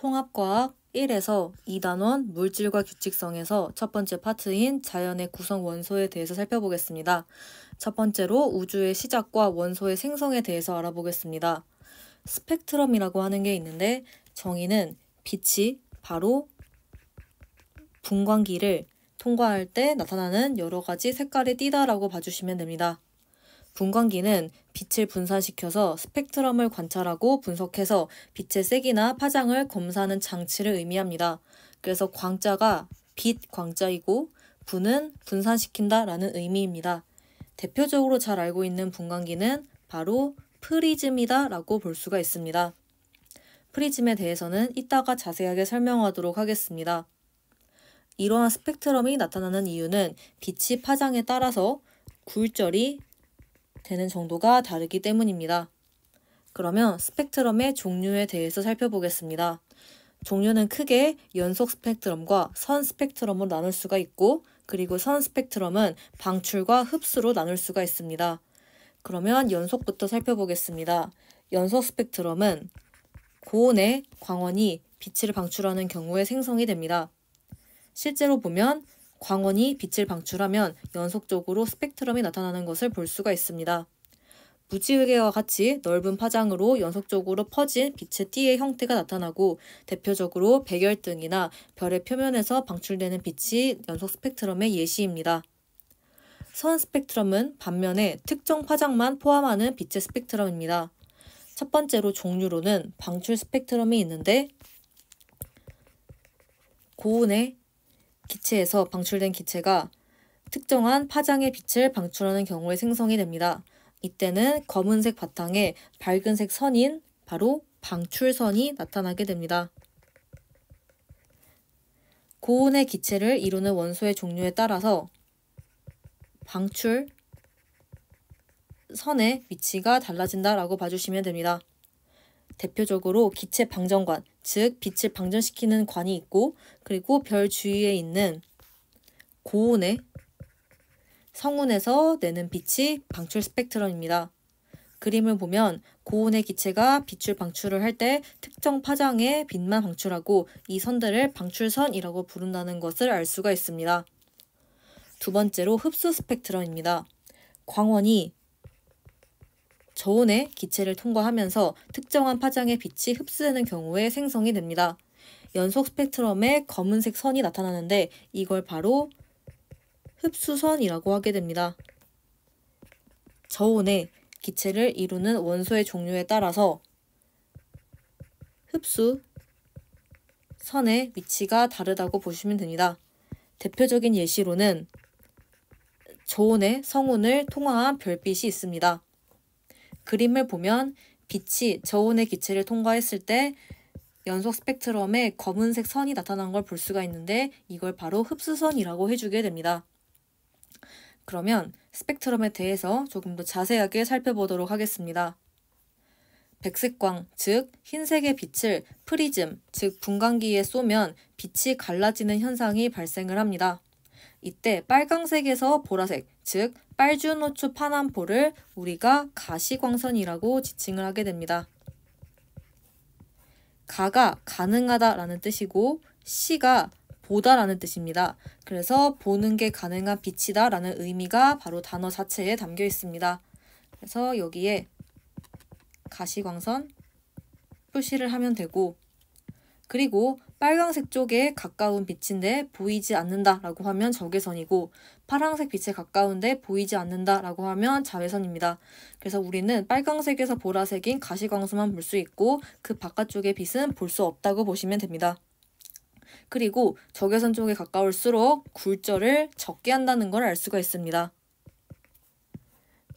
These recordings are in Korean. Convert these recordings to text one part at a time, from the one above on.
통합과학 1에서 2단원 물질과 규칙성에서 첫 번째 파트인 자연의 구성 원소에 대해서 살펴보겠습니다. 첫 번째로 우주의 시작과 원소의 생성에 대해서 알아보겠습니다. 스펙트럼이라고 하는 게 있는데 정의는 빛이 바로 분광기를 통과할 때 나타나는 여러 가지 색깔이 띠다라고 봐주시면 됩니다. 분광기는 빛을 분산시켜서 스펙트럼을 관찰하고 분석해서 빛의 색이나 파장을 검사하는 장치를 의미합니다. 그래서 광자가 빛 광자이고 분은 분산시킨다 라는 의미입니다. 대표적으로 잘 알고 있는 분광기는 바로 프리즘이다 라고 볼 수가 있습니다. 프리즘에 대해서는 이따가 자세하게 설명하도록 하겠습니다. 이러한 스펙트럼이 나타나는 이유는 빛이 파장에 따라서 굴절이 되는 정도가 다르기 때문입니다. 그러면 스펙트럼의 종류에 대해서 살펴보겠습니다. 종류는 크게 연속 스펙트럼과 선 스펙트럼으로 나눌 수가 있고, 그리고 선 스펙트럼은 방출과 흡수로 나눌 수가 있습니다. 그러면 연속부터 살펴보겠습니다. 연속 스펙트럼은 고온의 광원이 빛을 방출하는 경우에 생성이 됩니다. 실제로 보면 광원이 빛을 방출하면 연속적으로 스펙트럼이 나타나는 것을 볼 수가 있습니다. 무지개와 같이 넓은 파장으로 연속적으로 퍼진 빛의 띠의 형태가 나타나고 대표적으로 백열등이나 별의 표면에서 방출되는 빛이 연속 스펙트럼의 예시입니다. 선 스펙트럼은 반면에 특정 파장만 포함하는 빛의 스펙트럼입니다. 첫 번째로 종류로는 방출 스펙트럼이 있는데 고온의 기체에서 방출된 기체가 특정한 파장의 빛을 방출하는 경우에 생성이 됩니다. 이때는 검은색 바탕에 밝은색 선인 바로 방출선이 나타나게 됩니다. 고온의 기체를 이루는 원소의 종류에 따라서 방출선의 위치가 달라진다라고 봐주시면 됩니다. 대표적으로 기체 방전관, 즉 빛을 방전시키는 관이 있고, 그리고 별 주위에 있는 고온의 성운에서 내는 빛이 방출 스펙트럼입니다. 그림을 보면 고온의 기체가 빛을 방출을 할 때 특정 파장의 빛만 방출하고 이 선들을 방출선이라고 부른다는 것을 알 수가 있습니다. 두 번째로 흡수 스펙트럼입니다. 광원이 저온의 기체를 통과하면서 특정한 파장의 빛이 흡수되는 경우에 생성이 됩니다. 연속 스펙트럼에 검은색 선이 나타나는데 이걸 바로 흡수선이라고 하게 됩니다. 저온의 기체를 이루는 원소의 종류에 따라서 흡수선의 위치가 다르다고 보시면 됩니다. 대표적인 예시로는 저온의 성운을 통과한 별빛이 있습니다. 그림을 보면 빛이 저온의 기체를 통과했을 때 연속 스펙트럼에 검은색 선이 나타난 걸 볼 수가 있는데 이걸 바로 흡수선이라고 해주게 됩니다. 그러면 스펙트럼에 대해서 조금 더 자세하게 살펴보도록 하겠습니다. 백색광, 즉 흰색의 빛을 프리즘, 즉 분광기에 쏘면 빛이 갈라지는 현상이 발생을 합니다. 이때 빨강색에서 보라색, 즉 빨주노초 파남포를 우리가 가시광선이라고 지칭을 하게 됩니다. 가가 가능하다라는 뜻이고 시가 보다라는 뜻입니다. 그래서 보는 게 가능한 빛이다라는 의미가 바로 단어 자체에 담겨 있습니다. 그래서 여기에 가시광선 표시를 하면 되고, 그리고 빨강색 쪽에 가까운 빛인데 보이지 않는다라고 하면 적외선이고, 파란색 빛에 가까운데 보이지 않는다라고 하면 자외선입니다. 그래서 우리는 빨강색에서 보라색인 가시광선만 볼 수 있고 그 바깥쪽의 빛은 볼 수 없다고 보시면 됩니다. 그리고 적외선 쪽에 가까울수록 굴절을 적게 한다는 걸 알 수가 있습니다.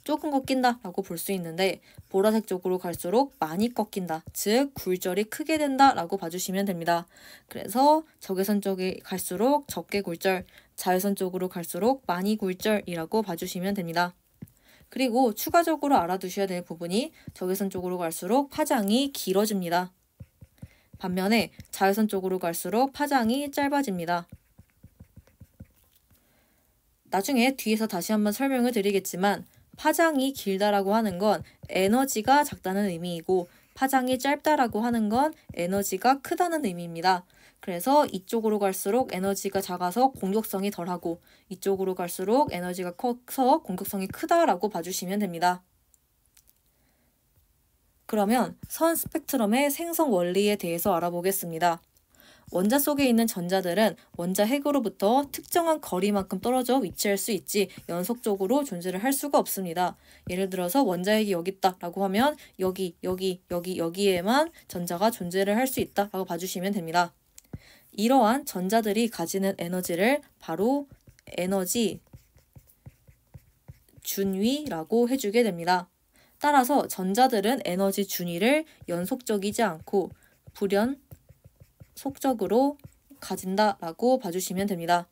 조금 꺾인다 라고 볼 수 있는데 보라색 쪽으로 갈수록 많이 꺾인다, 즉 굴절이 크게 된다 라고 봐주시면 됩니다. 그래서 적외선 쪽에 갈수록 적게 굴절, 자외선 쪽으로 갈수록 많이 굴절이라고 봐주시면 됩니다. 그리고 추가적으로 알아두셔야 될 부분이 적외선 쪽으로 갈수록 파장이 길어집니다. 반면에 자외선 쪽으로 갈수록 파장이 짧아집니다. 나중에 뒤에서 다시 한번 설명을 드리겠지만 파장이 길다라고 하는 건 에너지가 작다는 의미이고 파장이 짧다라고 하는 건 에너지가 크다는 의미입니다. 그래서 이쪽으로 갈수록 에너지가 작아서 공격성이 덜하고 이쪽으로 갈수록 에너지가 커서 공격성이 크다라고 봐주시면 됩니다. 그러면 선 스펙트럼의 생성 원리에 대해서 알아보겠습니다. 원자 속에 있는 전자들은 원자 핵으로부터 특정한 거리만큼 떨어져 위치할 수 있지 연속적으로 존재를 할 수가 없습니다. 예를 들어서 원자 핵이 여기 있다라고 하면 여기에만 전자가 존재를 할 수 있다라고 봐주시면 됩니다. 이러한 전자들이 가지는 에너지를 바로 에너지 준위라고 해주게 됩니다. 따라서 전자들은 에너지 준위를 연속적이지 않고 불연속적으로 가진다라고 봐주시면 됩니다.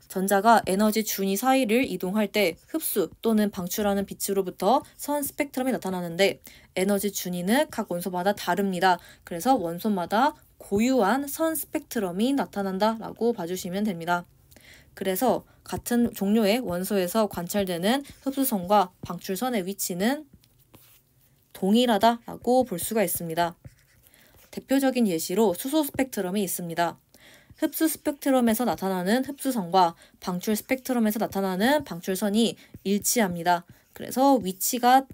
전자가 에너지 준위 사이를 이동할 때 흡수 또는 방출하는 빛으로부터 선 스펙트럼이 나타나는데 에너지 준위는 각 원소마다 다릅니다. 그래서 원소마다 고유한 선 스펙트럼이 나타난다라고 봐주시면 됩니다. 그래서 같은 종류의 원소에서 관찰되는 흡수선과 방출선의 위치는 동일하다라고 볼 수가 있습니다. 대표적인 예시로 수소 스펙트럼이 있습니다. 흡수 스펙트럼에서 나타나는 흡수선과 방출 스펙트럼에서 나타나는 방출선이 일치합니다. 그래서 위치가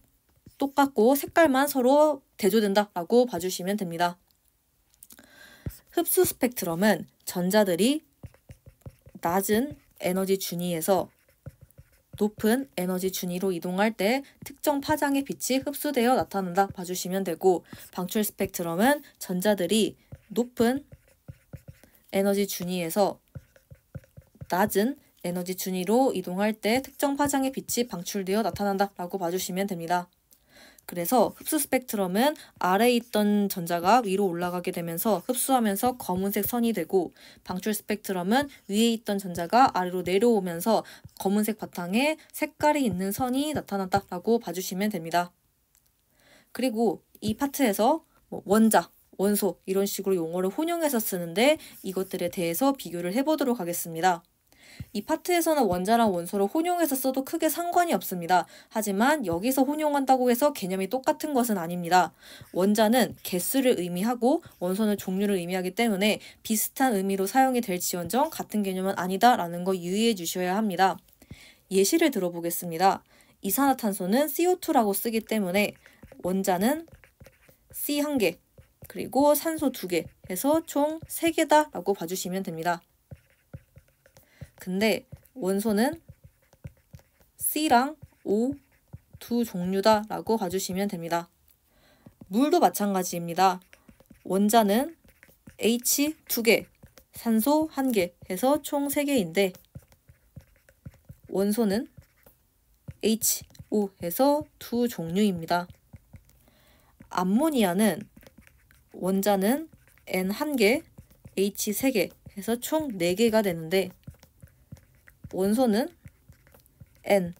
똑같고 색깔만 서로 대조된다라고 봐주시면 됩니다. 흡수 스펙트럼은 전자들이 낮은 에너지 준위에서 높은 에너지 준위로 이동할 때 특정 파장의 빛이 흡수되어 나타난다 봐주시면 되고, 방출 스펙트럼은 전자들이 높은 에너지 준위에서 낮은 에너지 준위로 이동할 때 특정 파장의 빛이 방출되어 나타난다 라고 봐주시면 됩니다. 그래서 흡수 스펙트럼은 아래에 있던 전자가 위로 올라가게 되면서 흡수하면서 검은색 선이 되고, 방출 스펙트럼은 위에 있던 전자가 아래로 내려오면서 검은색 바탕에 색깔이 있는 선이 나타났다라고 봐주시면 됩니다. 그리고 이 파트에서 원자, 원소 이런 식으로 용어를 혼용해서 쓰는데 이것들에 대해서 비교를 해보도록 하겠습니다. 이 파트에서는 원자랑 원소를 혼용해서 써도 크게 상관이 없습니다. 하지만 여기서 혼용한다고 해서 개념이 똑같은 것은 아닙니다. 원자는 개수를 의미하고 원소는 종류를 의미하기 때문에 비슷한 의미로 사용이 될지언정 같은 개념은 아니다라는 거 유의해 주셔야 합니다. 예시를 들어보겠습니다. 이산화탄소는 CO2라고 쓰기 때문에 원자는 C 1개 그리고 산소 2개 해서 총 3개다 라고 봐주시면 됩니다. 근데 원소는 C랑 O 두 종류다 라고 봐주시면 됩니다. 물도 마찬가지입니다. 원자는 H 2개, 산소 1개 해서 총 3개인데 원소는 HO 해서 두 종류입니다. 암모니아는 원자는 N 1개, H 3개 해서 총 4개가 되는데 원소는 N,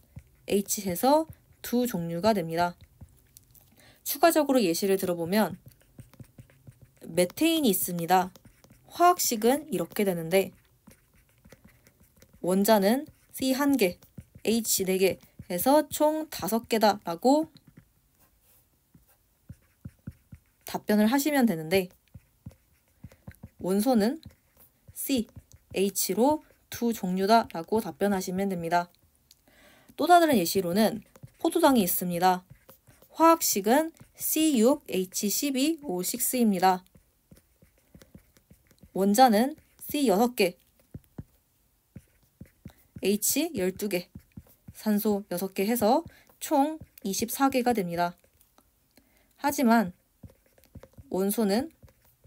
H 해서 두 종류가 됩니다. 추가적으로 예시를 들어보면 메테인이 있습니다. 화학식은 이렇게 되는데 원자는 C 1개, H 4개 해서 총 5개다 라고 답변을 하시면 되는데 원소는 C, H로 두 종류다 라고 답변하시면 됩니다. 또 다른 예시로는 포도당이 있습니다. 화학식은 C6H12O6입니다. 원자는 C 6개, H 12개, 산소 6개 해서 총 24개가 됩니다. 하지만 원소는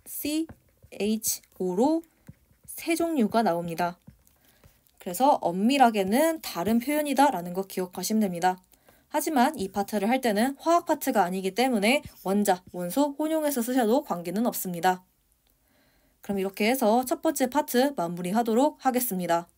CH5로 3종류가 나옵니다. 그래서 엄밀하게는 다른 표현이다 라는 거 기억하시면 됩니다. 하지만 이 파트를 할 때는 화학 파트가 아니기 때문에 원자, 원소 혼용해서 쓰셔도 관계는 없습니다. 그럼 이렇게 해서 첫 번째 파트 마무리하도록 하겠습니다.